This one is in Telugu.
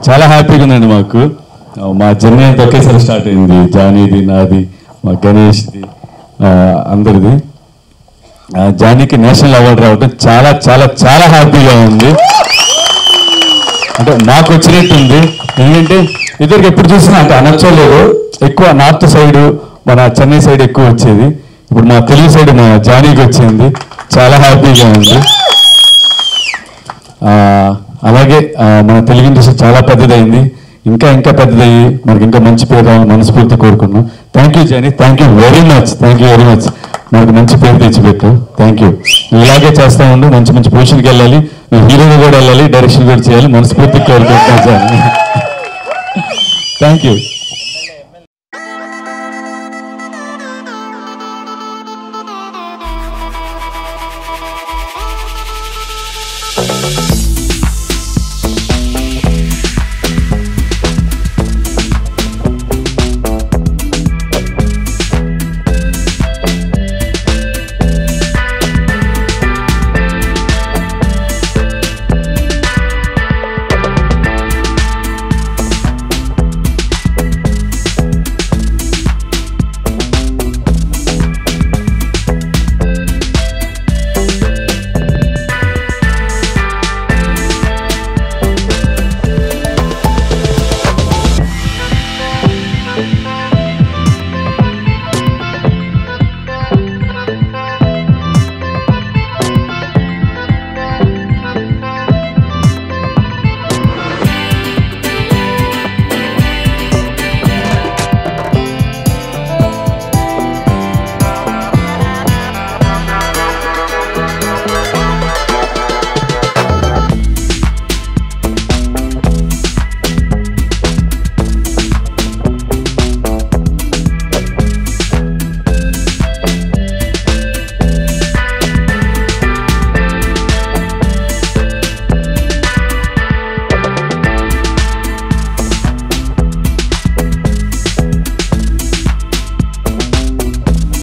చాలా హ్యాపీగా ఉందండి మాకు. మా జర్నీ అంతా ఒకేసారి స్టార్ట్ అయింది. జానీది, నాది, మా గణేష్ది, అందరిది. జానీకి నేషనల్ అవార్డు రావడం చాలా చాలా చాలా హ్యాపీగా ఉంది. అంటే మాకు వచ్చినట్టుంది. ఎందుకంటే ఇద్దరికి ఎప్పుడు చూసినా అంటే అనొచ్చలేదు, ఎక్కువ నార్త్ సైడ్ మన చెన్నై సైడ్ ఎక్కువ వచ్చేది. ఇప్పుడు మా తెలుగు సైడ్ మా జానీకి వచ్చింది. చాలా హ్యాపీగా ఉంది. అలాగే మన తెలుగు ఇండస్ట్రీ చాలా పెద్దదైంది. ఇంకా ఇంకా పెద్దదయ్యి మనకి ఇంకా మంచి పేరు రావాలని మనస్ఫూర్తి కోరుకున్నాం. Thank you Johnny, thank you very much, thank you very much. మనకు మంచి పేరు తెచ్చిపెట్టు. Thank you. ఇలాగే చేస్తూ ఉండు, మంచి మంచి పొజిషన్కి వెళ్ళాలి, నువ్వు హీరోగా కూడా వెళ్ళాలి, డైరెక్షన్ కూడా చేయాలి, మనస్ఫూర్తి కోరుకుంటున్నాను జానీ. Thank you.